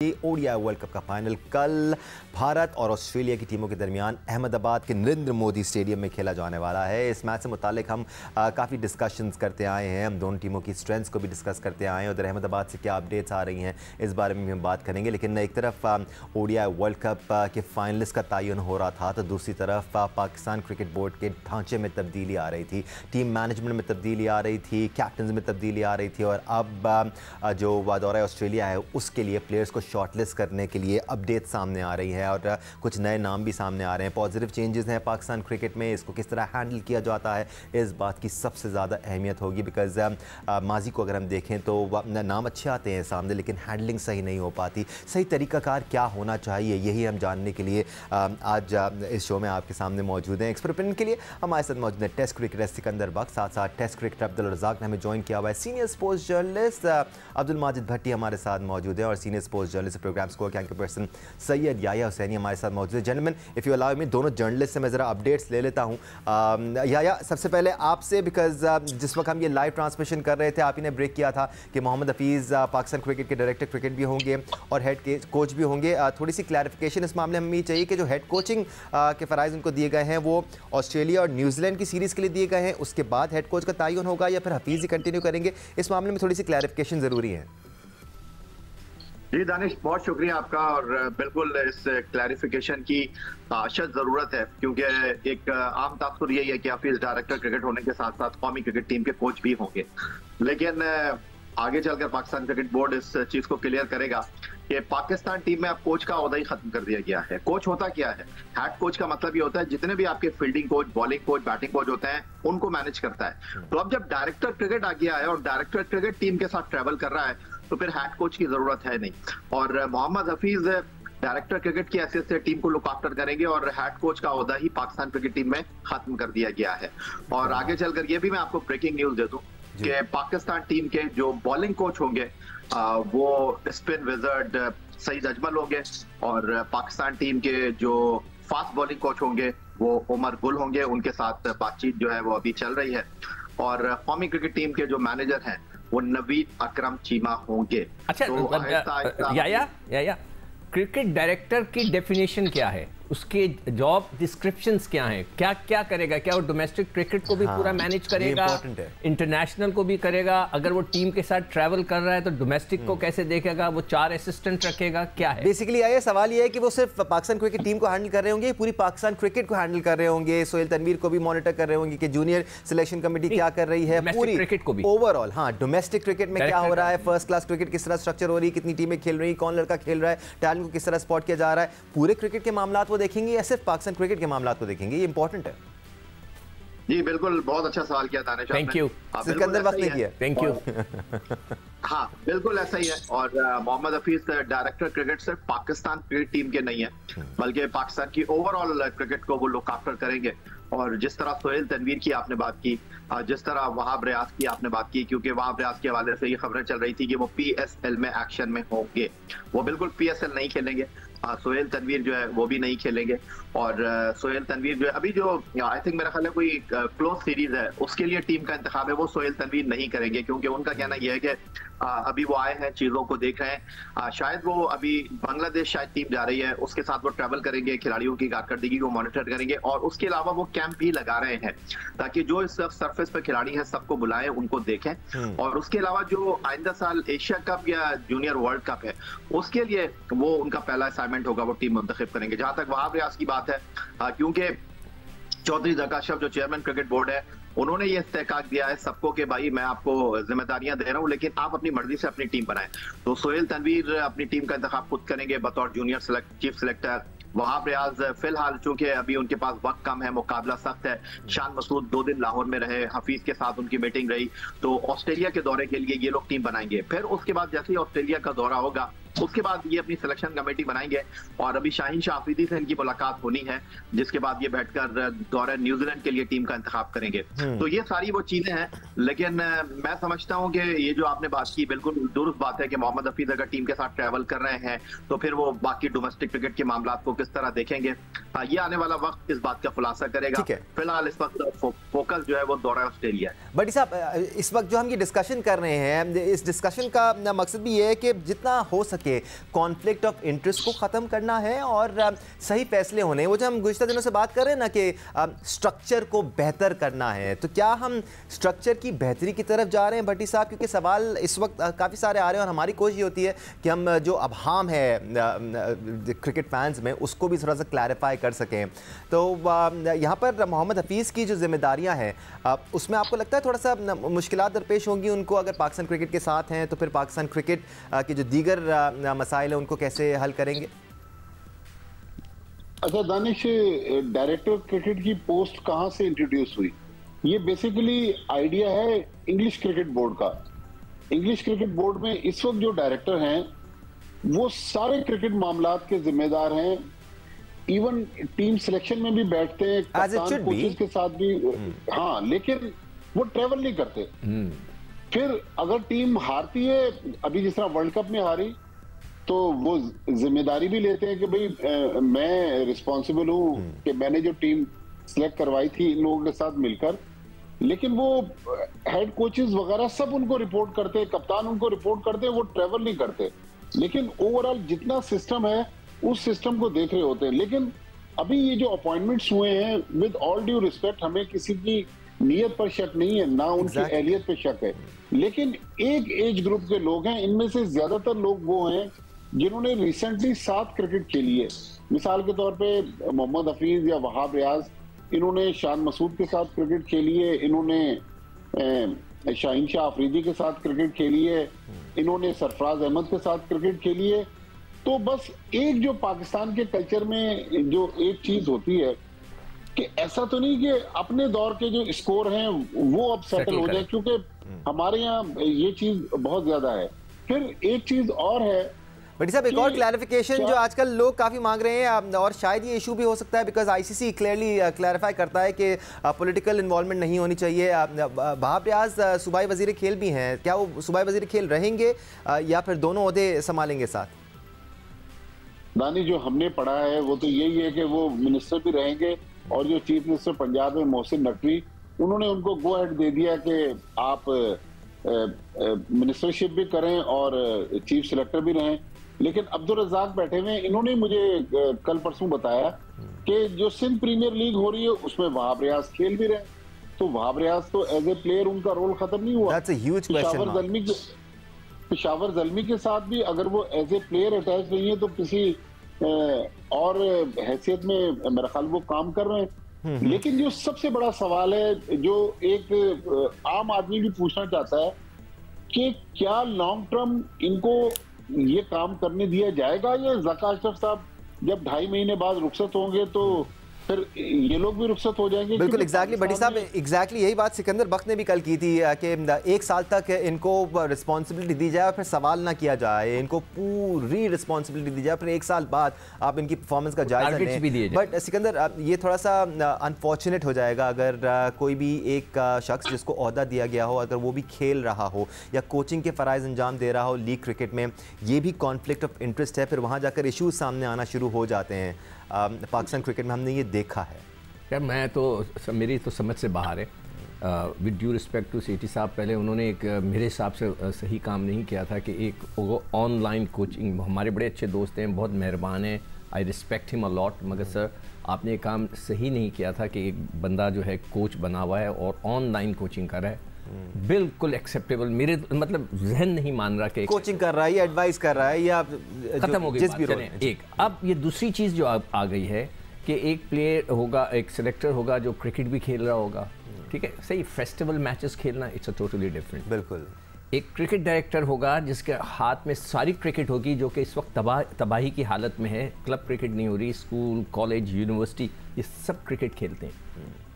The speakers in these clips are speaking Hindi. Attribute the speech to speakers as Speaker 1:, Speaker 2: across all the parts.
Speaker 1: ओडीआई वर्ल्ड कप का फाइनल कल भारत और ऑस्ट्रेलिया की टीमों के दरमियान अहमदाबाद के नरेंद्र मोदी स्टेडियम में खेला जाने वाला है। इस मैच से मुतालिक हम काफ़ी डिस्कशंस करते आए हैं, हम दोनों टीमों की स्ट्रेंथ्स को भी डिस्कस करते आए हैं। उधर अहमदाबाद से क्या अपडेट्स आ रही हैं इस बारे में भी हम बात करेंगे। लेकिन एक तरफ ओडीआई वर्ल्ड कप के फाइनलिस्ट का तयन हो रहा था तो दूसरी तरफ पाकिस्तान क्रिकेट बोर्ड के ढांचे में तब्दीली आ रही थी, टीम मैनेजमेंट में तब्दीली आ रही थी, कैप्टन में तब्दीली आ रही थी और अब जो दौरा ऑस्ट्रेलिया है उसके लिए प्लेयर्स को शॉर्टलिस्ट करने के लिए अपडेट सामने आ रही है और कुछ नए नाम भी सामने आ रहे हैं। पॉजिटिव चेंजेस हैं पाकिस्तान क्रिकेट में, इसको किस तरह हैंडल किया जाता है इस बात की सबसे ज़्यादा अहमियत होगी। बिकॉज माजी को अगर हम देखें तो नाम अच्छे आते हैं सामने लेकिन हैंडलिंग सही नहीं हो पाती। सही तरीक़ाकार क्या होना चाहिए यही हम जानने के लिए आज इस शो में आपके सामने मौजूद हैं। एक्सपर्ट ओपिनियन के लिए हमारे साथ मौजूद है टेस्ट क्रिकेटर सिकंदर बख्श, साथ साथ टेस्ट क्रिकेटर अब्दुल रज़ाक ने हमें ज्वाइन किया हुआ है। Senior sports journalist Abdul Majid Bhatti हमारे साथ मौजूद है और senior sports journalist programme score के एंकर पर्सन सैयद याया हुसैनी हमारे साथ मौजूद है। Gentleman, if you allow me, दोनों जर्नलिस्ट से मैं ज़रा अपडेट्स ले लेता हूँ। याया, सबसे पहले आपसे, बिकॉज जिस वक्त हम ये लाइव ट्रांसमिशन कर रहे थे आप ही ने ब्रेक किया था कि मोहम्मद हफीज़ पाकिस्तान क्रिकेट के डायरेक्टर क्रिकेट भी होंगे और हेड कोच भी होंगे। थोड़ी सी क्लैरिफिकेशन इस मामले में ये चाहिए कि जो हेड कोचिंग के फ़राइज़ उनको दिए गए हैं वो ऑस्ट्रेलिया और न्यूजीलैंड की सीरीज़ के लिए दिए गए हैं, उसके बाद हेड कोच का तयन होगा या फिर हफीज़ ही कंटिन्यू करेंगे? इस मामले में थोड़ी सी क्लैरिफिकेशन ज़रूरी है।
Speaker 2: जी दानिश, बहुत शुक्रिया आपका और बिल्कुल इस क्लैरिफिकेशन की अशद ज़रूरत है क्योंकि एक आम तासुर यही है कि हफीज़ डायरेक्टर क्रिकेट होने के साथ साथ कौमी क्रिकेट टीम के कोच भी होंगे, लेकिन आगे चलकर पाकिस्तान क्रिकेट बोर्ड इस चीज़ को क्लियर करेगा कि पाकिस्तान टीम में अब कोच का ओहदा ही खत्म कर दिया गया है। कोच होता क्या है? हेड कोच का मतलब ये होता है जितने भी आपके fielding coach, bowling coach, batting coach होते हैं उनको मैनेज करता है। तो अब जब डायरेक्टर क्रिकेट आ गया है और डायरेक्टर क्रिकेट टीम के साथ ट्रैवल कर रहा है तो फिर हेड कोच की जरूरत है नहीं और मोहम्मद हफीज डायरेक्टर क्रिकेट की हैसियत से टीम को लुक आफ्टर करेंगे और हेड कोच का ओहदा ही पाकिस्तान क्रिकेट टीम में खत्म कर दिया गया है। और आगे चलकर ये भी मैं आपको ब्रेकिंग न्यूज दे दूं कि पाकिस्तान टीम के जो बॉलिंग कोच होंगे वो स्पिन विजर्ड सईद अजमल होंगे और पाकिस्तान टीम के जो फास्ट बॉलिंग कोच होंगे वो उमर गुल होंगे। उनके साथ बातचीत जो है वो अभी चल रही है और कौमी क्रिकेट टीम के जो मैनेजर हैं वो नवीद अकरम चीमा होंगे।
Speaker 3: अच्छा, तो या क्रिकेट डायरेक्टर की डेफिनेशन क्या है, उसके जॉब डिस्क्रिप्शंस क्या हैं, क्या क्या करेगा? क्या वो डोमेस्टिक क्रिकेट को भी पूरा मैनेज करेगा, इंटरनेशनल को भी करेगा? अगर वो टीम के साथ ट्रैवल कर रहा है तो डोमेस्टिक को कैसे देखेगा? वो 4 असिस्टेंट रखेगा? क्या है
Speaker 1: बेसिकली? आया सवाल ये है कि वो सिर्फ पाकिस्तान क्रिकेट टीम को हैंडल कर रहे होंगे, पूरी पाकिस्तान क्रिकेट को हैंडल कर रहे होंगे, सोहेल तनवीर को भी मॉनिटर कर रहे होंगे कि जूनियर सिलेक्शन कमेटी क्या कर रही है, पूरी
Speaker 3: क्रिकेट को भी
Speaker 1: ओवरऑल। हाँ, डोमेस्टिक क्रिकेट में क्या हो रहा है, फर्स्ट क्लास क्रिकेट किस तरह स्ट्रक्चर हो रही है, कितनी टीमें खेल रही है, कौन लड़का खेल रहा है, टैलेंट को किस तरह स्पॉट किया जा रहा है, पूरे क्रिकेट के मामला वो देखेंगे या सिर्फ पाकिस्तान क्रिकेट के मामला को देखेंगे? ये इंपॉर्टेंट है।
Speaker 2: जी बिल्कुल, बहुत अच्छा सवाल किया दानिश,
Speaker 3: थैंक यू।
Speaker 1: सिकंदर वक्त ने किया,
Speaker 3: थैंक यू।
Speaker 2: हाँ बिल्कुल ऐसा ही है और मोहम्मद हफीज डायरेक्टर क्रिकेट सिर्फ पाकिस्तान क्रिकेट टीम के नहीं है बल्कि पाकिस्तान की ओवरऑल क्रिकेट को वो लुक आफ्टर करेंगे। और जिस तरह सोहेल तनवीर की आपने बात की, जिस तरह वहाब रियाज की आपने बात की, क्योंकि वहाब रियाज के हवाले से ये खबरें चल रही थी कि वो पीएसएल में एक्शन में होंगे, वो बिल्कुल पीएसएल नहीं खेलेंगे। सोहेल तनवीर जो है वो भी नहीं खेलेंगे और सोहेल तनवीर जो है अभी जो आई थिंक मेरा ख्याल है कोई क्लोज सीरीज है उसके लिए टीम का इंतखाब है वो सोहेल तनवीर नहीं करेंगे क्योंकि उनका कहना यह है कि अभी वो आए हैं, चीजों को देख रहे हैं। शायद वो अभी बांग्लादेश शायद टीम जा रही है, उसके साथ वो ट्रैवल करेंगे, खिलाड़ियों की कारकर्दगी को मॉनिटर करेंगे और उसके अलावा वो कैंप भी लगा रहे हैं ताकि जो इस सरफेस पे खिलाड़ी हैं सबको बुलाएं, उनको देखें। और उसके अलावा जो आइंदा साल एशिया कप या जूनियर वर्ल्ड कप है उसके लिए वो उनका पहला असाइनमेंट होगा, वो टीम मुंतखब करेंगे। जहां तक वहाब रियाज की बात है, क्योंकि चौधरी जका अशरफ जो चेयरमैन क्रिकेट बोर्ड है उन्होंने ये इस्तेहकाक दिया है सबको कि भाई मैं आपको जिम्मेदारियां दे रहा हूं लेकिन आप अपनी मर्जी से अपनी टीम बनाएं। तो सोहेल तनवीर अपनी टीम का इंतखाब खुद करेंगे बतौर junior chief selector. Wahab Riaz फिलहाल चूंकि अभी उनके पास वक्त कम है, मुकाबला सख्त है, शान मसूद 2 दिन लाहौर में रहे, हफीज के साथ उनकी मीटिंग रही, तो ऑस्ट्रेलिया के दौरे के लिए ये लोग टीम बनाएंगे। फिर उसके बाद जैसे ही ऑस्ट्रेलिया का दौरा होगा उसके बाद ये अपनी सिलेक्शन कमेटी बनाएंगे और अभी शाहीन शाह अफरीदी से इनकी मुलाकात होनी है जिसके बाद ये बैठकर दौरे न्यूजीलैंड के लिए टीम का इंतखाब करेंगे। तो ये सारी वो चीजें हैं, लेकिन मैं समझता हूं कि ये जो आपने बात की बिल्कुल दुरुस्त बात है कि मोहम्मद हफीज अगर टीम के साथ ट्रैवल कर रहे हैं तो फिर वो बाकी डोमेस्टिक क्रिकेट के मामला को किस तरह देखेंगे, ये आने वाला वक्त इस बात का खुलासा करेगा। फिलहाल इस वक्त फोकस जो है वो दौरा ऑस्ट्रेलिया है।
Speaker 1: बट साहब, इस वक्त जो हम ये डिस्कशन कर रहे हैं, इस डिस्कशन का मकसद भी ये है कि जितना हो सके के कॉन्फ्लिक्ट ऑफ इंटरेस्ट को ख़त्म करना है और सही फैसले होने हैं। वो जो हम गुज़िश्ता दिनों से बात कर रहे हैं ना कि स्ट्रक्चर को बेहतर करना है, तो क्या हम स्ट्रक्चर की बेहतरी की तरफ जा रहे हैं भट्टी साहब? क्योंकि सवाल इस वक्त काफ़ी सारे आ रहे हैं और हमारी कोशिश ये होती है कि हम जो अभाम है क्रिकेट फैंस में उसको भी थोड़ा सा क्लैरिफाई कर सकें। तो यहाँ पर मोहम्मद हफीज़ की जो जिम्मेदारियाँ हैं उसमें आपको लगता है थोड़ा सा मुश्किलात दरपेश होंगी उनको, अगर पाकिस्तान क्रिकेट के साथ हैं तो फिर पाकिस्तान क्रिकेट के जो दीगर मसाइल हैं उनको कैसे हल करेंगे?
Speaker 4: अच्छा दानिश, डायरेक्टर क्रिकेट की पोस्ट कहां से इंट्रोड्यूस हुई? ये बेसिकली आइडिया है इंग्लिश क्रिकेट बोर्ड का। इंग्लिश क्रिकेट बोर्ड में इस वक्त जो डायरेक्टर हैं वो सारे क्रिकेट मामलात के जिम्मेदार हैं, इवन टीम सिलेक्शन में भी बैठते हैं, कप्तान कोचेस के साथ भी। हाँ, लेकिन वो ट्रेवल नहीं करते। फिर अगर टीम हारती है, अभी जिस तरह वर्ल्ड कप में हारी, तो वो जिम्मेदारी भी लेते हैं कि भाई मैं रिस्पॉन्सिबल हूं कि मैंने जो टीम सिलेक्ट करवाई थी इन लोगों के साथ मिलकर। लेकिन वो हेड कोचेस वगैरह सब उनको रिपोर्ट करते हैं, कप्तान उनको रिपोर्ट करते हैं, वो ट्रेवल नहीं करते। लेकिन ओवरऑल जितना सिस्टम है उस सिस्टम को देख रहे होते हैं। लेकिन अभी ये जो अपॉइंटमेंट्स हुए हैं, विद ऑल ड्यू रिस्पेक्ट, हमें किसी की नीयत पर शक नहीं है, ना उनकी अहलियत पर शक है। लेकिन एक एज ग्रुप के लोग हैं, इनमें से ज्यादातर लोग वो हैं जिन्होंने रिसेंटली साथ क्रिकेट खेली है। मिसाल के तौर पे मोहम्मद हफीज या वहाब रियाज, इन्होंने शान मसूद के साथ क्रिकेट खेली है, इन्होंने शाहीन शाह अफरीदी के साथ क्रिकेट खेली है, इन्होंने सरफराज अहमद के साथ क्रिकेट खेली है। तो बस एक जो पाकिस्तान के कल्चर में जो एक चीज होती है कि ऐसा तो नहीं कि अपने दौर के जो स्कोर हैं वो अब सेटल हो जाए, क्योंकि हमारे यहाँ ये चीज बहुत ज्यादा है। फिर एक चीज और है
Speaker 1: बट साहब, एक और क्लैरिफिकेशन जो आजकल लोग काफ़ी मांग रहे हैं, और शायद ये इशू भी हो सकता है बिकॉज आईसीसी क्लियरली क्लैरिफाई करता है कि पॉलिटिकल इन्वॉल्वमेंट नहीं होनी चाहिए। वहाब रियाज सूबाई वजीर खेल भी हैं, क्या वो सूबाई वजीर खेल रहेंगे या फिर दोनों ओहदे संभालेंगे साथ?
Speaker 4: दानी, जो हमने पढ़ा है वो तो यही है कि वो मिनिस्टर भी रहेंगे, और जो चीफ मिनिस्टर पंजाब में मोहसिन नकवी, उन्होंने उनको गो अहेड दे दिया कि आप मिनिस्टरशिप भी करें और चीफ सिलेक्टर भी रहें। लेकिन अब्दुल रज़ाक बैठे हुए, इन्होंने मुझे कल परसों बताया कि जो सिंध प्रीमियर लीग हो रही है उसमें वहाब रियाज खेल भी रहे। तो वहाब रियाज तो एज ए प्लेयर उनका रोल खत्म नहीं हुआ। पेशावर ज़ल्मी के साथ भी अगर वो एज ए प्लेयर अटैच नहीं है तो किसी और हैसियत में मेरा ख्याल वो काम कर रहे हैं। लेकिन जो सबसे बड़ा सवाल है, जो एक आम आदमी भी पूछना चाहता है, कि क्या लॉन्ग टर्म इनको ये काम करने दिया जाएगा, या ज़का अशरफ साहब जब 2.5 महीने बाद रुखसत होंगे तो फिर ये लोग भी रुखसत हो जाएंगे?
Speaker 1: बिल्कुल एग्जैक्टली बड़ी साहब, एग्जैक्टली यही बात सिकंदर बख्त ने भी कल की थी कि 1 साल तक इनको रिस्पॉन्सिबिलिटी दी जाए और फिर सवाल ना किया जाए, इनको पूरी रिस्पॉन्सिबिलिटी दी जाए, फिर 1 साल बाद आप इनकी परफॉर्मेंस का जायजा लें। बट सिकंदर, ये थोड़ा सा अनफॉर्चुनेट हो जाएगा अगर कोई भी एक शख्स जिसको ओहदा दिया गया हो, अगर वो भी खेल रहा हो या कोचिंग के फ़राइज़ अंजाम दे रहा हो लीग क्रिकेट में, ये भी कॉन्फ्लिक्ट ऑफ इंटरेस्ट है, फिर वहाँ जाकर इशूज़ सामने आना शुरू हो जाते हैं। पाकिस्तान क्रिकेट में हमने ये देखा है।
Speaker 3: क्या मैं तो मेरी तो समझ से बाहर है। विद ड्यू रिस्पेक्ट टू सीटी साहब, पहले उन्होंने एक मेरे हिसाब से सही काम नहीं किया था कि एक ऑनलाइन कोचिंग, हमारे बड़े अच्छे दोस्त हैं, बहुत मेहरबान हैं, I respect him a lot, मगर सर आपने एक काम सही नहीं किया था कि एक बंदा जो है कोच बना हुआ है और ऑनलाइन कोचिंग कर रहा है। बिल्कुल एक्सेप्टेबल, मेरे मतलब जहन नहीं मान रहा कि
Speaker 1: कोचिंग कर रहा है या एडवाइस कर रहा है या
Speaker 3: खत्म हो गई एक। अब ये दूसरी चीज़ जो आ गई है कि एक प्लेयर होगा, एक सिलेक्टर होगा जो क्रिकेट भी खेल रहा होगा, ठीक है, सही, फेस्टिवल मैचेस खेलना इट्स अ टोटली डिफरेंट।
Speaker 1: बिल्कुल।
Speaker 3: एक क्रिकेट डायरेक्टर होगा जिसके हाथ में सारी क्रिकेट होगी, जो कि इस वक्त तबाही की हालत में है, क्लब क्रिकेट नहीं हो रही, स्कूल कॉलेज यूनिवर्सिटी ये सब क्रिकेट खेलते हैं।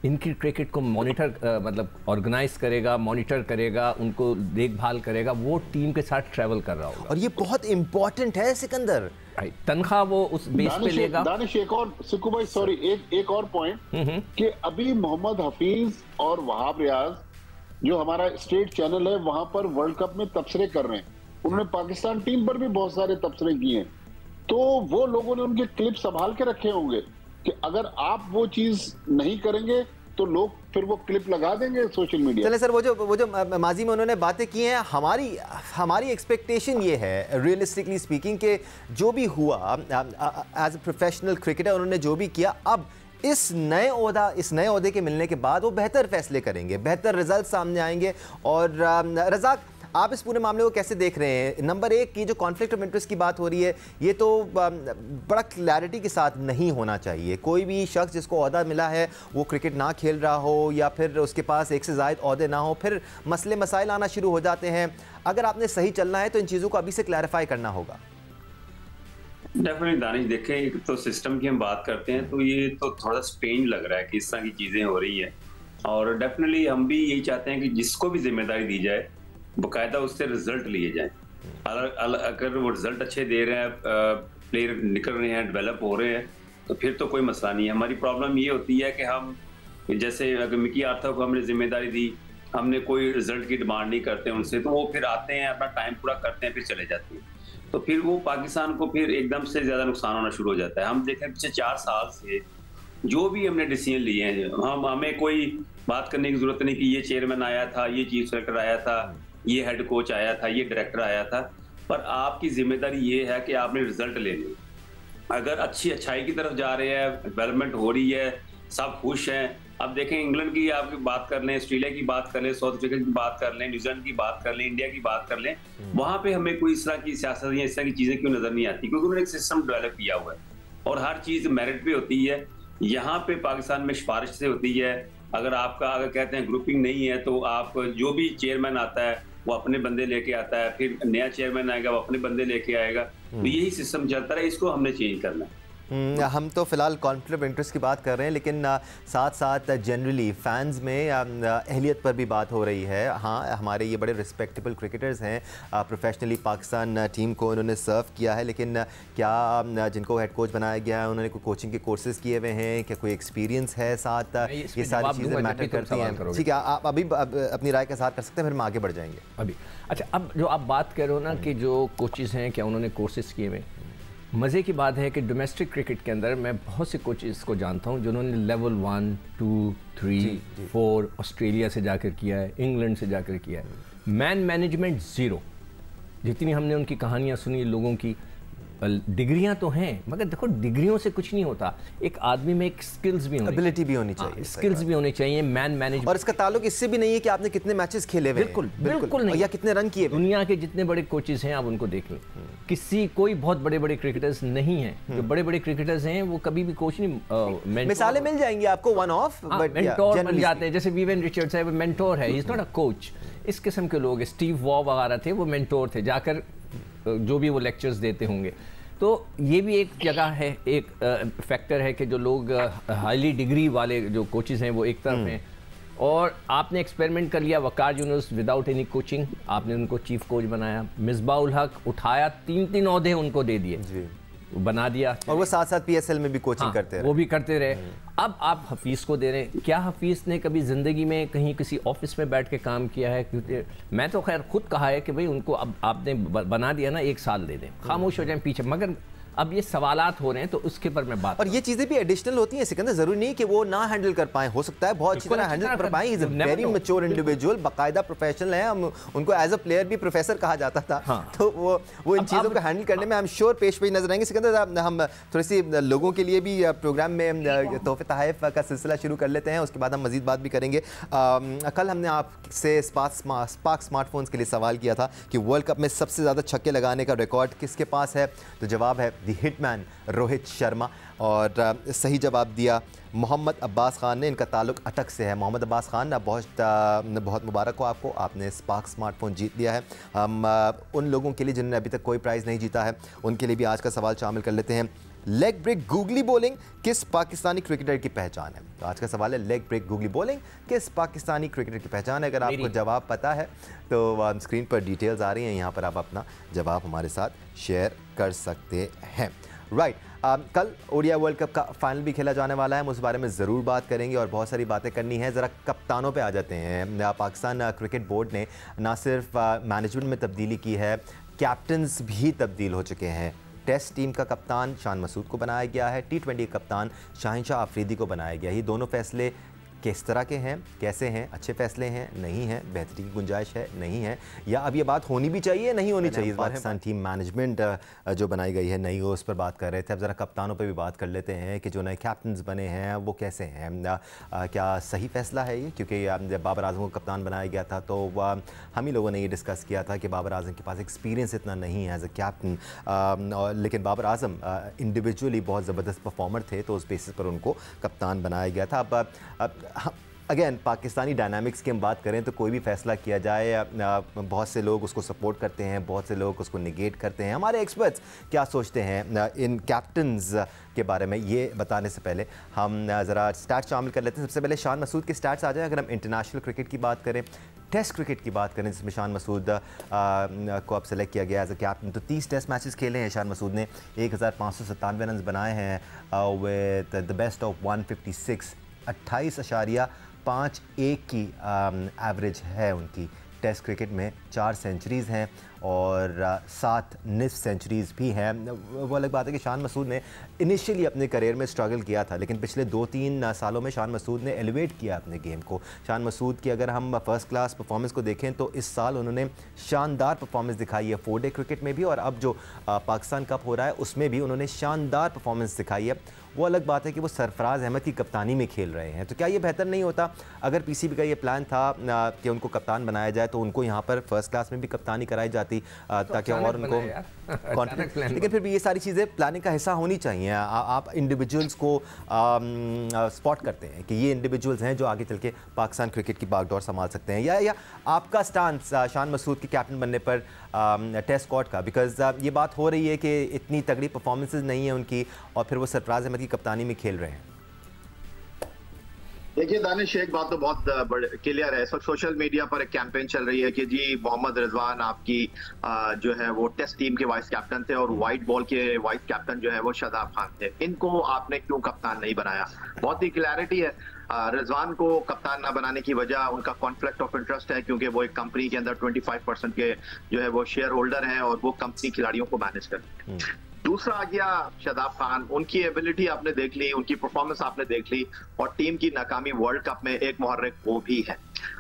Speaker 3: इनकी क्रिकेट को मॉनिटर मतलब ऑर्गेनाइज करेगा, मॉनिटर करेगा, उनको देखभाल करेगा, वो टीम के साथ ट्रैवल कर रहा होगा।
Speaker 1: और ये बहुत इंपॉर्टेंट है सिकंदर,
Speaker 3: तनख्वाह वो उस बेस पे लेगा।
Speaker 4: दानिश, एक और सिक्कू भाई, सॉरी, एक और पॉइंट कि अभी मोहम्मद हफीज और वहाब रियाज, जो हमारा स्टेट चैनल है, वहां पर वर्ल्ड कप में तबसरे कर रहे हैं, उन्होंने पाकिस्तान टीम पर भी बहुत सारे तबसरे किए हैं, तो वो लोगों ने उनके क्लिप संभाल के रखे होंगे कि अगर आप वो चीज नहीं करेंगे तो लोग फिर वो क्लिप लगा देंगे सोशल मीडिया।
Speaker 1: चले सर, वो जो माजी में उन्होंने बातें की हैं, हमारी एक्सपेक्टेशन ये है रियलिस्टिकली स्पीकिंग कि जो भी हुआ एज ए प्रोफेशनल क्रिकेटर उन्होंने जो भी किया, अब इस नए ओहदे के मिलने के बाद वो बेहतर फैसले करेंगे, बेहतर रिजल्ट सामने आएंगे। और रज़ाक, आप इस पूरे मामले को कैसे देख रहे हैं? नंबर एक की जो कॉन्फ्लिक्ट ऑफ इंटरेस्ट की बात हो रही है, ये तो बड़ा क्लैरिटी के साथ नहीं होना चाहिए। कोई भी शख्स जिसको ओहदा मिला है वो क्रिकेट ना खेल रहा हो या फिर उसके पास एक से ज़ायद ओहदे ना हो, फिर मसले मसाइल आना शुरू हो जाते हैं। अगर आपने सही चलना है तो इन चीज़ों को अभी से क्लैरिफाई करना होगा।
Speaker 5: डेफिनेटली दानिश, देखें एक तो सिस्टम की हम बात करते हैं तो ये तो थोड़ा स्ट्रेंज लग रहा है कि इस तरह की चीज़ें हो रही हैं। और डेफिनेटली हम भी यही चाहते हैं कि जिसको भी जिम्मेदारी दी जाए बाकायदा उससे रिजल्ट लिए जाएं। अगर वो रिजल्ट अच्छे दे रहे हैं, प्लेयर निकल रहे हैं, डेवलप हो रहे हैं, तो फिर तो कोई मसला नहीं है। हमारी प्रॉब्लम ये होती है कि हम जैसे अगर मिकी आर्थर को हमने जिम्मेदारी दी, हमने कोई रिजल्ट की डिमांड नहीं करते उनसे, तो वो फिर आते हैं, अपना टाइम पूरा करते हैं, फिर चले जाते हैं। तो फिर वो पाकिस्तान को फिर एकदम से ज़्यादा नुकसान होना शुरू हो जाता है। हम देखें पिछले 4 साल से जो भी हमने डिसीजन लिए हैं, हमें कोई बात करने की जरूरत नहीं कि ये चेयरमैन आया था, ये चीफ सेक्रेटरी आया था, ये हेड कोच आया था, ये डायरेक्टर आया था, पर आपकी जिम्मेदारी ये है कि आपने रिजल्ट लेने। अगर अच्छाई की तरफ जा रहे हैं, डेवलपमेंट हो रही है, सब खुश हैं। अब देखें इंग्लैंड की आप बात कर लें, ऑस्ट्रेलिया की बात कर लें, साउथ अफ्रीका की बात कर लें, न्यूजीलैंड की बात कर लें, इंडिया की बात कर लें, वहां पे हमें कोई इस तरह की सियासत या इस तरह की चीजें क्यों नजर नहीं आती? क्योंकि उन्होंने एक सिस्टम डेवलप किया हुआ है और हर चीज मेरिट पे होती है। यहाँ पे पाकिस्तान में सिफारिश से होती है। अगर कहते हैं ग्रुपिंग नहीं है तो आप जो भी चेयरमैन आता है वो अपने बंदे लेके आता है, फिर नया चेयरमैन आएगा वो अपने बंदे लेके आएगा। तो यही सिस्टम चलता है, इसको हमने चेंज करना है।
Speaker 1: हम तो फ़िलहाल कॉन्फ्लिक्ट ऑफ इंटरेस्ट की बात कर रहे हैं, लेकिन साथ साथ जनरली फ़ैन्स में अहलियत पर भी बात हो रही है। हाँ, हमारे ये बड़े रिस्पेक्टेबल क्रिकेटर्स हैं, प्रोफेशनली पाकिस्तान टीम को उन्होंने सर्व किया है, लेकिन क्या जिनको हेड कोच बनाया गया है उन्होंने कोई कोचिंग के कोर्सेज किए हुए हैं, क्या कोई एक्सपीरियंस है साथ? ये सारी चीज़ें मैटर करती हैं। ठीक है, आप अभी अपनी राय का साथ कर सकते हैं, फिर हम आगे बढ़ जाएंगे
Speaker 3: अभी। अच्छा, अब जो आप बात कर रहे हो ना कि जो कोचेज़ हैं क्या उन्होंने कोर्सेज किए हुए, मज़े की बात है कि डोमेस्टिक क्रिकेट के अंदर मैं बहुत से कोचेज़ को जानता हूं जिन्होंने लेवल 1, 2, 3, 4 ऑस्ट्रेलिया से जाकर किया है, इंग्लैंड से जाकर किया है। Man management zero. जितनी हमने उनकी कहानियां सुनी लोगों की, डिग्रियां तो हैं मगर देखो डिग्रियों से कुछ नहीं होता। एक आदमी में एक स्किल्स भी होनी,
Speaker 1: एबिलिटी भी होनी चाहिए,
Speaker 3: स्किल्स भी होनी चाहिए, मैन मैनेजमेंट।
Speaker 1: और इसका ताल्लुक इससे भी नहीं है कि आपने कितने मैचेस खेले हुए,
Speaker 3: बिल्कुल नहीं,
Speaker 1: या कितने रन किए।
Speaker 3: दुनिया के जितने बड़े कोचेस हैं आप उनको देख लें, कोई बहुत बड़े बड़े क्रिकेटर्स नहीं हैं। जो बड़े बड़े क्रिकेटर्स हैं वो कभी भी कोच नहीं।
Speaker 1: मिसालें मिल जाएंगी आपको वन ऑफ, बट
Speaker 3: मेंटोर बन जाते हैं। जैसे वीवेन रिचर्ड्स है, वो मेंटोर है, he is not a coach. इस किस्म के लोग, स्टीव वॉ वगैरह थे, वो मेंटोर थे, जाकर जो भी वो लेक्चर्स देते होंगे। तो ये भी एक जगह है, एक फैक्टर है कि जो लोग हाईली डिग्री वाले जो कोचेज़ हैं वो एक तरफ हैं, और आपने एक्सपेरिमेंट कर लिया। वकार यूनुस विदाउट एनी कोचिंग आपने उनको चीफ कोच बनाया। मिसबाह उल हक उठाया, 3 ओहदे उनको दे दिए, बना दिया,
Speaker 1: और वो साथ साथ PSL में भी कोचिंग करते रहे,
Speaker 3: वो भी करते रहे। अब आप हफीज़ को दे रहे हैं। क्या हफीज़ ने कभी ज़िंदगी में कहीं किसी ऑफिस में बैठ के काम किया है? क्योंकि मैं तो खैर खुद कहा है कि भाई उनको अब आपने बना दिया ना, 1 साल दे दें, खामोश हो जाएं पीछे। मगर अब ये सवालात हो रहे हैं तो उसके पर मैं बात।
Speaker 1: और ये चीजें भी एडिशनल होती हैं सिकंदर, जरूरी नहीं कि वो ना हैंडल कर पाए, हो सकता है बहुत अच्छी तरह हैंडल कर पाए। Is a very mature individual, बाकायदा प्रोफेशनल है। हम उनको एज अ प्लेयर भी प्रोफेसर कहा जाता था। हाँ। तो वो इन चीज़ों को हैंडल करने में आई एम श्योर पेश नजर आएंगे। सिकंदर, हम थोड़ी सी लोगों के लिए भी प्रोग्राम में तोहफे तहफ़ का सिलसिला शुरू कर लेते हैं, उसके बाद हम मजीद बात भी करेंगे। कल हमने आपसे स्पार्क स्मार्टफोन्स के लिए सवाल किया था कि वर्ल्ड कप में सबसे ज़्यादा छक्के लगाने का रिकॉर्ड किसके पास है, तो जवाब है द हिटमैन रोहित शर्मा, और सही जवाब दिया मोहम्मद अब्बास खान ने। इनका ताल्लुक अटक से है। मोहम्मद अब्बास खान, बहुत मुबारक हो आपको, आपने स्पार्क स्मार्टफोन जीत लिया है। हम उन लोगों के लिए जिन्होंने अभी तक कोई प्राइज़ नहीं जीता है उनके लिए भी आज का सवाल शामिल कर लेते हैं। लेग ब्रेक गूगली बॉलिंग किस पाकिस्तानी क्रिकेटर की पहचान है? तो आज का सवाल है लेग ब्रेक गूगली बॉलिंग किस पाकिस्तानी क्रिकेटर की पहचान है? अगर आपको जवाब पता है तो स्क्रीन पर डिटेल्स आ रही हैं, यहाँ पर आप अपना जवाब हमारे साथ शेयर कर सकते हैं। राइट, कल ओडीआई वर्ल्ड कप का फाइनल भी खेला जाने वाला है, हम उस बारे में ज़रूर बात करेंगे और बहुत सारी बातें करनी है। ज़रा कप्तानों पे आ जाते हैं। पाकिस्तान क्रिकेट बोर्ड ने ना सिर्फ मैनेजमेंट में तब्दीली की है, कैप्टन्स भी तब्दील हो चुके हैं। टेस्ट टीम का कप्तान शान मसूद को बनाया गया है, T20 कप्तान शाहिन शाह अफरीदी को बनाया गया। ये दोनों फैसले किस तरह के हैं, कैसे हैं, अच्छे फैसले हैं, नहीं हैं, बेहतरी की गुंजाइश है, नहीं है, या अब ये बात होनी भी चाहिए, नहीं होनी चाहिए। पाकिस्तान टीम मैनेजमेंट जो बनाई गई है नई, हो उस पर बात कर रहे थे। अब ज़रा कप्तानों पर भी बात कर लेते हैं कि जो नए कैप्टन बने हैं वो कैसे हैं, क्या सही फैसला है ये? क्योंकि जब बाबर आजम को कप्तान बनाया गया था तो हम ही लोगों ने ये डिस्कस किया था कि बाबर आजम के पास एक्सपीरियंस इतना नहीं है एज अ कैप्टन, लेकिन बाबर आजम इंडिविजुअली बहुत ज़बरदस्त परफॉर्मर थे, तो उस बेसिस पर उनको कप्तान बनाया गया था। अब अगेन पाकिस्तानी डायनामिक्स की हम बात करें तो कोई भी फैसला किया जाए, बहुत से लोग उसको सपोर्ट करते हैं, बहुत से लोग उसको निगेट करते हैं। हमारे एक्सपर्ट्स क्या सोचते हैं इन कैप्टन्स के बारे में, ये बताने से पहले हम ज़रा स्टैट्स शामिल कर लेते हैं। सबसे पहले शान मसूद के स्टैट्स आ जाएं। अगर हम इंटरनेशनल क्रिकेट की बात करें, टेस्ट क्रिकेट की बात करें, जिसमें शान मसूद को अब सेलेक्ट किया गया एज अ कैप्टन, तो 30 टेस्ट मैचेस खेले हैं शान मसूद ने, 1597 रन बनाए हैं विद द बेस्ट ऑफ 156, 28.51 की एवरेज है उनकी टेस्ट क्रिकेट में। 4 सेंचुरीज़ हैं और 7 निस्फ सेंचुरीज़ भी हैं। वो अलग बात है कि शान मसूद ने इनिशियली अपने करियर में स्ट्रगल किया था, लेकिन पिछले 2-3 सालों में शान मसूद ने एलिवेट किया अपने गेम को। शान मसूद की अगर हम फर्स्ट क्लास परफॉर्मेंस को देखें तो इस साल उन्होंने शानदार परफॉर्मेंस दिखाई है 4 डे क्रिकेट में भी, और अब जो पाकिस्तान कप हो रहा है उसमें भी उन्होंने शानदार परफॉर्मेंस दिखाई है। वो अलग बात है कि वो सरफराज अहमद की कप्तानी में खेल रहे हैं, तो क्या ये बेहतर नहीं होता अगर पीसीबी का ये प्लान था कि उनको कप्तान बनाया जाए तो उनको यहाँ पर फर्स्ट क्लास में भी कप्तानी कराई जाती ताकि और उनको कॉन्फिडेंस। लेकिन फिर भी ये सारी चीज़ें प्लानिंग का हिस्सा होनी चाहिए। आप इंडिविजुअल्स को स्पॉट करते हैं कि ये इंडिविजुअल्स हैं जो आगे चल के पाकिस्तान क्रिकेट की बागडोर संभाल सकते हैं, या आपका स्टांस शान मसूद के कैप्टन बनने पर टेस्ट स्क्वाड का, बिकॉज ये बात हो रही है कि इतनी तगड़ी परफॉर्मेंसेज नहीं है उनकी और फिर वो सरफराज अहमद की कप्तानी में खेल रहे हैं।
Speaker 2: देखिए दानिश, एक बात तो बहुत क्लियर है, इस वक्त सोशल मीडिया पर एक कैंपेन चल रही है कि जी मोहम्मद रिजवान आपकी जो है वो टेस्ट टीम के वाइस कैप्टन थे और व्हाइट बॉल के वाइस कैप्टन जो है वो शादाब खान थे, इनको आपने क्यों कप्तान नहीं बनाया? बहुत ही क्लैरिटी है। रिजवान को कप्तान ना बनाने की वजह उनका कॉन्फ्लिक्ट ऑफ इंटरेस्ट है, क्योंकि वो एक कंपनी के अंदर 25% के जो है वो शेयर होल्डर हैं और वो कंपनी खिलाड़ियों को मैनेज करते हैं। दूसरा आ गया शादाब खान, उनकी एबिलिटी आपने देख ली, उनकी परफॉर्मेंस आपने देख ली, और टीम की नाकामी वर्ल्ड कप में एक मुहर्रिक वो भी है।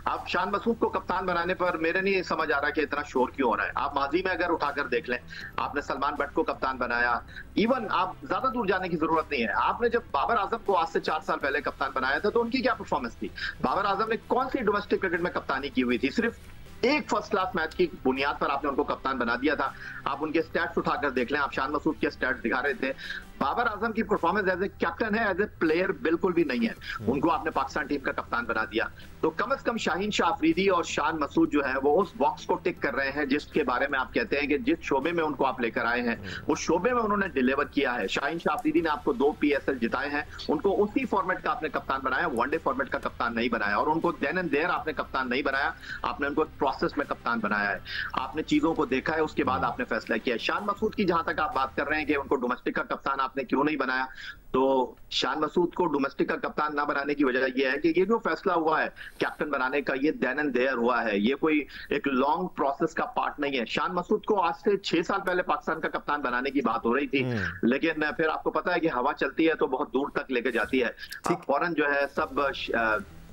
Speaker 2: अब शान मसूद को कप्तान बनाने पर मेरे नहीं समझ आ रहा कि इतना शोर क्यों हो रहा है। आप माजी में अगर उठाकर देख लें, आपने सलमान बट को कप्तान बनाया, इवन आप ज्यादा दूर जाने की जरूरत नहीं है, आपने जब बाबर आजम को आज से 4 साल पहले कप्तान बनाया था तो उनकी क्या परफॉर्मेंस थी? बाबर आजम ने कौन सी डोमेस्टिक क्रिकेट में कप्तानी की हुई थी? सिर्फ एक फर्स्ट क्लास मैच की बुनियाद पर आपने उनको कप्तान बना दिया था। आप उनके स्टैट्स उठाकर देख लें, आप शान मसूद के स्टैट्स दिखा रहे थे। बाबर आजम की परफॉर्मेंस एज ए कैप्टन है, एज ए प्लेयर बिल्कुल भी नहीं है। उनको आपने पाकिस्तान टीम का कप्तान बना दिया, तो कम से कम शाहीन शाह अफरीदी और शान मसूद जो है वो उस बॉक्स को टिक कर रहे हैं जिसके बारे में आप कहते हैं कि जिस शोबे में उनको आप लेकर आए हैं उस शोबे में उन्होंने डिलीवर किया है। शाहीन शाह अफरीदी ने आपको 2 PSL जिताए हैं, उनको उसी फॉर्मेट का आपने कप्तान बनाया, वनडे फॉर्मेट का कप्तान नहीं बनाया, और उनको देन एंड देयर आपने कप्तान नहीं बनाया, आपने उनको प्रोसेस में कप्तान बनाया है। आपने चीजों को देखा है, उसके बाद आपने फैसला किया। शान मसूद की जहां तक आप बात कर रहे हैं कि उनको डोमेस्टिक का कप्तान आपने क्यों नहीं बनाया, तो शान मसूद को डोमेस्टिक का कप्तान ना बनाने की वजह यह है कि ये जो फैसला हुआ है कैप्टन बनाने का, ये देन एंड देयर हुआ है, ये कोई एक लॉन्ग प्रोसेस का पार्ट नहीं है। शान मसूद को आज से 6 साल पहले पाकिस्तान का कप्तान बनाने की बात हो रही थी, लेकिन फिर आपको पता है कि हवा चलती है तो बहुत दूर तक लेके जाती है। फौरन जो है सब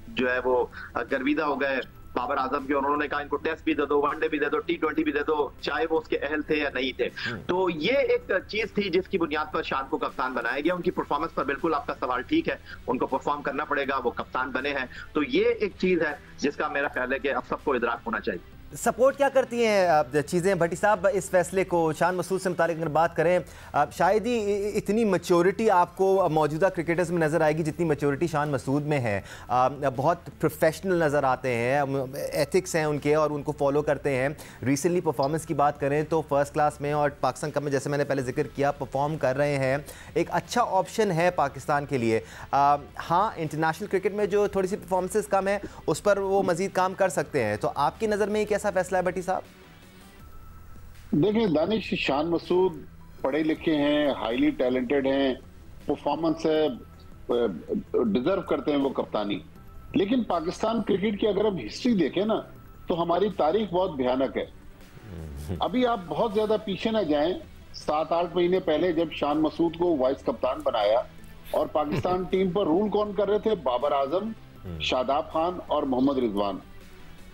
Speaker 2: जो है वो गर्विदा हो गए बाबर आजम के, और उन्होंने कहा इनको टेस्ट भी दे दो, वनडे भी दे दो, T20 भी दे दो, चाहे वो उसके अहल थे या नहीं थे। तो ये एक चीज थी जिसकी बुनियाद पर शान को कप्तान बनाया गया। उनकी परफॉर्मेंस पर बिल्कुल आपका सवाल ठीक है, उनको परफॉर्म करना पड़ेगा, वो कप्तान बने हैं, तो ये एक चीज है जिसका मेरा ख्याल है कि अब सबको इदराक होना चाहिए।
Speaker 1: सपोर्ट क्या करती हैं चीज़ें भट्टी साहब इस फैसले को? शान मसूद से मुतालिक अगर बात करें, शायद ही इतनी मैच्योरिटी आपको मौजूदा क्रिकेटर्स में नज़र आएगी जितनी मैच्योरिटी शान मसूद में है। बहुत प्रोफेशनल नज़र आते हैं, एथिक्स हैं उनके और उनको फॉलो करते हैं। रिसेंटली परफॉर्मेंस की बात करें तो फर्स्ट क्लास में और पाकिस्तान कप में, जैसे मैंने पहले जिक्र किया, परफॉर्म कर रहे हैं, एक अच्छा ऑप्शन है पाकिस्तान के लिए। हाँ, इंटरनेशनल क्रिकेट में जो थोड़ी सी परफॉर्मेंसेस कम है उस पर वो मज़ीद काम कर सकते हैं, तो आपकी नज़र में कैसा फैसला है भट्टी साहब?
Speaker 4: देखिए दानिश, शान मसूद पढ़े लिखे हैं, हाईली टैलेंटेड हैं, परफॉर्मेंस है, डिजर्व करते हैं वो कप्तानी। लेकिन पाकिस्तान क्रिकेट की अगर हम हिस्ट्री देखें ना तो हमारी तारीख बहुत भयानक है। अभी आप बहुत ज्यादा पीछे ना जाएं, 7-8 महीने पहले जब शान मसूद को वाइस कप्तान बनाया और पाकिस्तान टीम पर रूल कौन कर रहे थे? बाबर आजम शादाब खान और मोहम्मद रिजवान।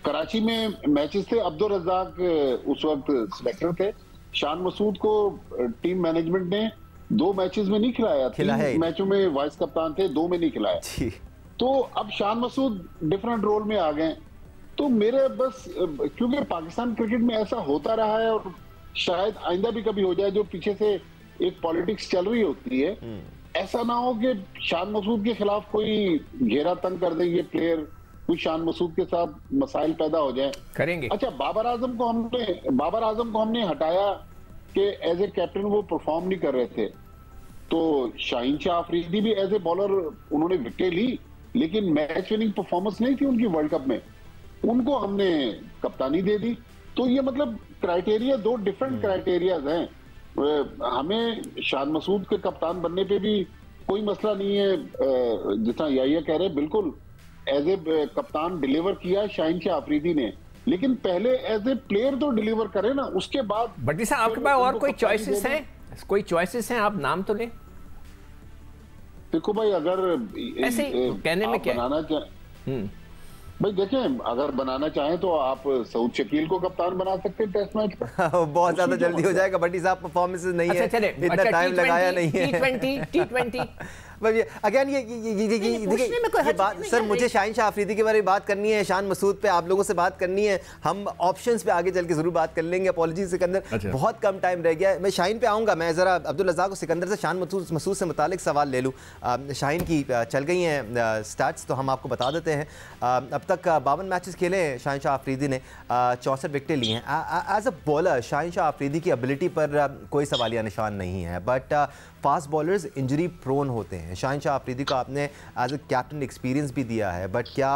Speaker 4: कराची में मैचेस थे, अब्दुल रज्जाक उस वक्त सिलेक्टर थे। शान मसूद को टीम मैनेजमेंट ने 2 मैचेस में नहीं खिलाया, 3 मैचों में वाइस कप्तान थे, 2 में नहीं खिलाया। तो अब शान मसूद डिफरेंट रोल में आ गए। तो मेरे बस क्योंकि पाकिस्तान क्रिकेट में ऐसा होता रहा है और शायद आइंदा भी कभी हो जाए, जो पीछे से एक पॉलिटिक्स चल रही होती है, ऐसा ना हो कि शान मसूद के खिलाफ कोई घेरा तंग कर देंगे प्लेयर, कुछ शान मसूद के साथ मसाइल पैदा हो जाए
Speaker 3: करेंगे।
Speaker 4: अच्छा, बाबर आजम को हमने हटाया कि एज ए कैप्टन वो परफॉर्म नहीं कर रहे थे, तो शाहीन शाह अफरीदी भी एज ए बॉलर उन्होंने विकेट ली, लेकिन मैच विनिंग परफॉर्मेंस नहीं थी उनकी वर्ल्ड कप में, उनको हमने कप्तानी दे दी। तो ये मतलब क्राइटेरिया 2 डिफरेंट क्राइटेरियाज हैं। हमें शान मसूद के कप्तान बनने पे भी कोई मसला नहीं है, जितना याहिया कह रहे हैं, बिल्कुल एज ए कप्तान डिलीवर किया शाहीन शाह अफरीदी ने, लेकिन पहले एज ए प्लेयर तो डिलीवर करे ना, उसके बाद।
Speaker 3: बट साहब आपके पास और कोई चॉइसेस हैं? कोई चॉइसेस हैं? आप नाम तो लें।
Speaker 4: देखो भाई, अगर
Speaker 3: ऐसे कहने में क्या
Speaker 4: बनाना भाई देखें, अगर बनाना चाहें तो आप सऊद शकील को कप्तान बना सकते हैं टेस्ट मैच पर।
Speaker 1: बहुत ज्यादा जल्दी हो जाएगा, बटी साहब परफॉर्मेंस नहीं है, इतना टाइम लगाया नहीं है।
Speaker 3: T20
Speaker 1: अगेन ये बात सर, मुझे शाहीन शाह अफरीदी के बारे में बात करनी है, शान मसूद पे आप लोगों से बात करनी है, हम ऑप्शंस पे आगे चल के जरूर बात कर लेंगे। अपॉलॉजी सिकंदर, बहुत कम टाइम रह गया है, मैं शाहीन पे आऊँगा। मैं ज़रा अब्दुल रज़ाक और सिकंदर से शान मसूद से मुतालिक सवाल ले लूँ। शाहीन की चल गई हैं स्टैट्स, तो हम आपको बता देते हैं। अब तक 52 मैचेस खेले हैं शाहीन शाह अफरीदी ने, 64 विकेटें ली हैं। As a bowler Shaheen Shah Afridi की एबिलिटी पर कोई सवालिया निशान नहीं है, but fast bowlers injury prone होते हैं। शाहीन शाह अफरीदी को आपने एज अ कैप्टन एक्सपीरियंस भी दिया है, बट क्या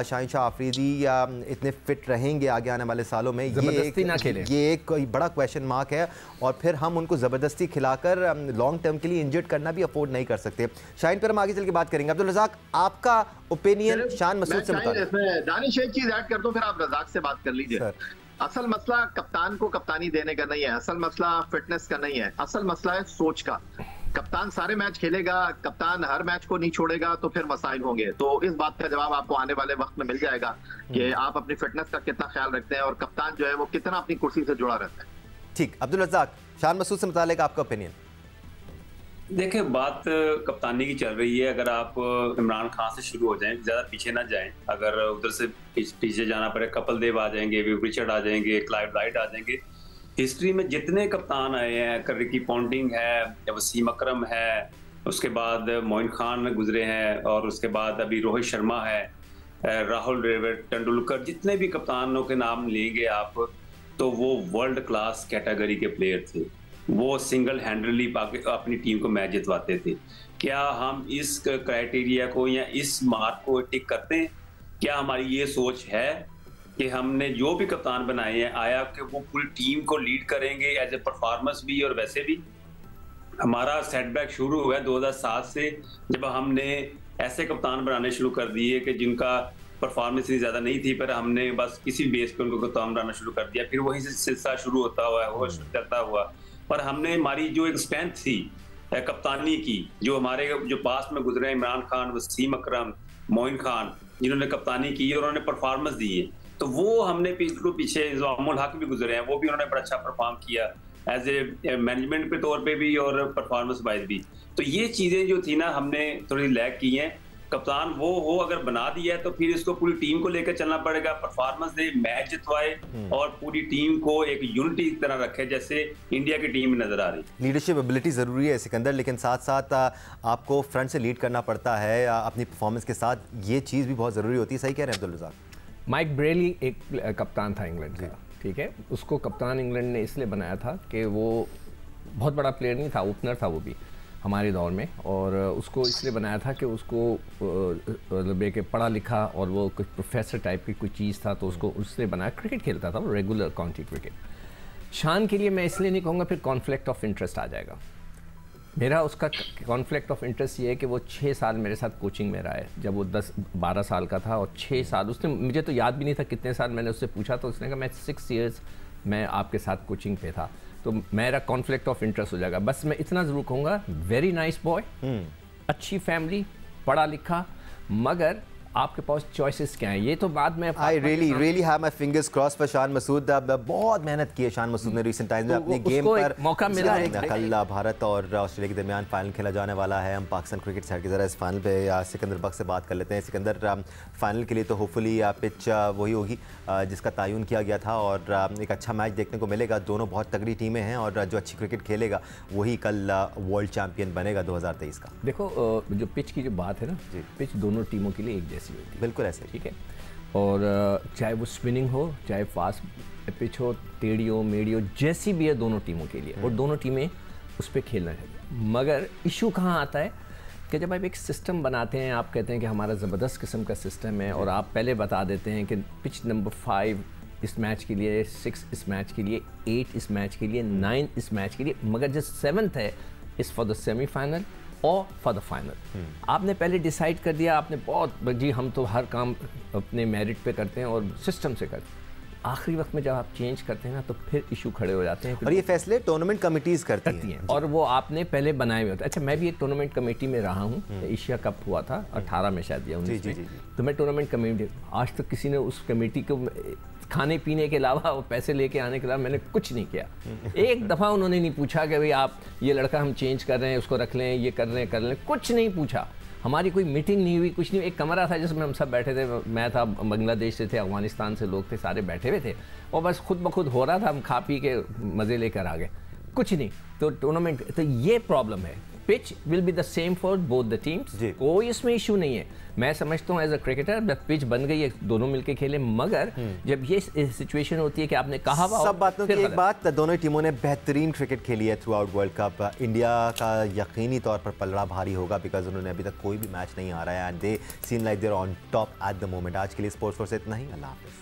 Speaker 1: शाहीन शाह अफरीदी इतने फिट रहेंगे आगे आने वाले सालों में? ये एक बड़ा क्वेश्चन मार्क है, और फिर हम उनको ज़बरदस्ती खिलाकर लॉन्ग टर्म के लिए इंजर्ड करना भी अफोर्ड नहीं कर सकते। शाहीन पर हम आगे चल के बात करेंगे। अब्दुल रज़ाक, आपका ओपिनियन शान मसूद से मुताल्लिक।
Speaker 2: दानिश, एक चीज ऐड कर दो, फिर आप रज़ाक से बात कर लीजिए। असल मसला कप्तान को कप्तानी देने का नहीं है, असल मसला फिटनेस का नहीं है, असल मसला है सोच का। कप्तान सारे मैच खेलेगा, कप्तान हर मैच को नहीं छोड़ेगा, तो फिर मसाइल होंगे। तो इस बात का जवाब आपको आने वाले वक्त में मिल जाएगा कि आप अपनी फिटनेस का कितना ख्याल रखते हैं और कप्तान जो है वो कितना अपनी कुर्सी से जुड़ा रहता है।
Speaker 1: ठीक, अब्दुल रज़ाक, शान मसूद से मुताल्लिक आपका ओपिनियन।
Speaker 5: देखिए, बात कप्तानी की चल रही है। अगर आप इमरान खान से शुरू हो जाएं, ज्यादा पीछे ना जाएं, अगर उधर से पीछे जाना पड़े, कपिल देव आ जाएंगे, विव रिचर्ड आ जाएंगे, क्लाइव राइट आ जाएंगे। हिस्ट्री में जितने कप्तान आए हैं, रिकी पॉन्टिंग है, वसीम अकरम है, उसके बाद मोइन खान गुजरे हैं, और उसके बाद अभी रोहित शर्मा है, राहुल द्रविड़, तेंदुलकर, जितने भी कप्तानों के नाम लेंगे आप, तो वो वर्ल्ड क्लास कैटेगरी के प्लेयर थे। वो सिंगल हैंडली अपनी टीम को मैच जितवाते थे। क्या हम इस क्राइटेरिया को या इस मार्क को टिक करते हैं? क्या हमारी ये सोच है कि हमने जो भी कप्तान बनाए हैं, आया कि वो पूरी टीम को लीड करेंगे एज ए परफॉर्मेंस भी और वैसे भी? हमारा सेटबैक शुरू हुआ है 2007 से, जब हमने ऐसे कप्तान बनाने शुरू कर दिए कि जिनका परफॉर्मेंस इतनी ज्यादा नहीं थी, पर हमने बस किसी बेस पे उनको कप्तान बनाना शुरू कर दिया। फिर वहीं से सिलसिला शुरू होता हुआ है, वो चलता हुआ। पर हमने हमारी जो एक स्ट्रेंथ थी कप्तानी की, जो हमारे जो पास में गुजरे, इमरान खान, वसीम अकरम, मोइन खान, जिन्होंने कप्तानी की और उन्होंने परफॉर्मेंस दी है, तो वो हमने पीछे इंजामुल हक भी गुजरे हैं, वो भी उन्होंने बड़ा अच्छा परफॉर्म किया एज ए मैनेजमेंट के तौर पे भी और परफॉर्मेंस वाइज भी। तो ये चीजें जो थी ना, हमने थोड़ी लैग की हैं। कप्तान वो हो अगर बना दिया है, तो फिर इसको पूरी टीम को लेकर चलना पड़ेगा, परफॉर्मेंस दे, मैच जितवाए और पूरी टीम को एक यूनिटी की तरह रखे, जैसे इंडिया की टीम नजर आ रही।
Speaker 1: लीडरशिप एबिलिटी ज़रूरी है सिकंदर, लेकिन साथ साथ आपको फ्रंट से लीड करना पड़ता है अपनी परफॉर्मेंस के साथ, ये चीज़ भी बहुत ज़रूरी होती है। सही कह रहे हैं अब्दुल रज़ाक।
Speaker 3: माइक ब्रेली एक कप्तान था इंग्लैंड का, ठीक है, उसको कप्तान इंग्लैंड ने इसलिए बनाया था कि वो बहुत बड़ा प्लेयर नहीं था, ओपनर था वो भी हमारे दौर में, और उसको इसलिए बनाया था कि उसको मतलब एक पढ़ा लिखा और वो कुछ प्रोफेसर टाइप की कोई चीज़ था, तो उसको उसलिए बनाया। क्रिकेट खेलता था वो, रेगुलर काउंटी क्रिकेट। शान के लिए मैं इसलिए नहीं कहूँगा, फिर कॉन्फ्लिक्ट ऑफ इंटरेस्ट आ जाएगा। मेरा उसका कॉन्फ्लिक्ट ऑफ इंटरेस्ट ये है कि वो 6 साल मेरे साथ कोचिंग में रहा है। जब वो 10-12 साल का था, और 6 साल उसने, मुझे तो याद भी नहीं था कितने साल, मैंने उससे पूछा तो उसने कहा मैं 6 ईयर्स मैं आपके साथ कोचिंग पे था। तो मेरा कॉन्फ्लिक्ट ऑफ इंटरेस्ट हो जाएगा। बस मैं इतना ज़रूर कहूँगा, वेरी नाइस बॉय, अच्छी फैमिली, पढ़ा लिखा, मगर आपके पास चॉइसेस क्या हैं, ये तो बाद में
Speaker 1: I really have my fingers cross for Shan Masood. बहुत मेहनत की है शान मसूद ने रिसेंट टाइम्स में अपने गेम पर।
Speaker 3: मौका मिला है।
Speaker 1: कल भारत और ऑस्ट्रेलिया के दरमियान फाइनल खेला जाने वाला है। हम पाकिस्तान क्रिकेट साइड की जरा इस फाइनल पे सिकंदर बख्श से बात कर लेते हैं। सिकंदर, फाइनल के लिए तो होपफुली पिच वही होगी जिसका तयन किया गया था और एक अच्छा मैच देखने को मिलेगा। दोनों बहुत तगड़ी टीमें हैं और जो अच्छी क्रिकेट खेलेगा वही कल वर्ल्ड चैंपियन बनेगा 2023 का।
Speaker 3: देखो जो पिच की जो बात है ना, पिच दोनों टीमों के लिए एक जैसी होती है।
Speaker 1: बिल्कुल ऐसे,
Speaker 3: ठीक है। और चाहे वो स्पिनिंग हो, चाहे फास्ट पिच हो, टेढ़ी हो, मेढ़ी हो, जैसी भी है दोनों टीमों के लिए, और दोनों टीमें उस पर खेलना है। मगर इशू कहाँ आता है कि जब आप एक सिस्टम बनाते हैं, आप कहते हैं कि हमारा ज़बरदस्त किस्म का सिस्टम है, और आप पहले बता देते हैं कि पिच नंबर 5 इस मैच के लिए, 6 इस मैच के लिए, 8 इस मैच के लिए, 9 इस मैच के लिए, मगर जो 7th है इस फॉर द सेमीफाइनल और फॉर द फाइनल। आपने पहले डिसाइड कर दिया, आपने बहुत जी हम तो हर काम अपने मेरिट पे करते हैं और सिस्टम से करते हैं। आखिरी वक्त में जब आप चेंज करते हैं ना, तो फिर इशू खड़े हो जाते हैं।
Speaker 1: और ये फैसले टूर्नामेंट कमिटीज करती हैं
Speaker 3: और वो आपने पहले बनाए हुए होते हैं। अच्छा, मैं भी एक टूर्नामेंट कमेटी में रहा हूँ। एशिया कप हुआ था 18 में शायद, या 19 में। तो मैं टूर्नामेंट कमेटी, आज तक किसी ने उस कमेटी को खाने पीने के अलावा, पैसे लेके आने के अलावा मैंने कुछ नहीं किया। एक दफ़ा उन्होंने नहीं पूछा कि भाई आप ये लड़का हम चेंज कर रहे हैं, उसको रख लें, ये कर लें, कुछ नहीं पूछा। हमारी कोई मीटिंग नहीं हुई, कुछ नहीं। एक कमरा था जिसमें हम सब बैठे थे, मैं था, बांग्लादेश से थे, अफगानिस्तान से लोग थे, सारे बैठे हुए थे, और बस खुद ब खुद हो रहा था, हम खा पी के मज़े लेकर आ गए, कुछ नहीं। तो टूर्नामेंट, तो ये प्रॉब्लम है। Pitch will be the same for both the teams, कोई इसमें इशू नहीं है। मैं समझता हूँ एज अ क्रिकेटर, जब पिच बन गई है दोनों मिलके खेले, मगर जब ये सिचुएशन होती है कि आपने कहा
Speaker 1: सब बातों की एक बात, दोनों टीमों ने बेहतरीन क्रिकेट खेली है through out world cup. India का यकीनी तौर पर पलड़ा भारी होगा बिकॉज उन्होंने अभी तक कोई भी मैच नहीं हारा है and they seem like they are on top at the moment. आज के लिए स्पोर्ट्स फोर्स से इतना ही। अल्लाह हाफिज़।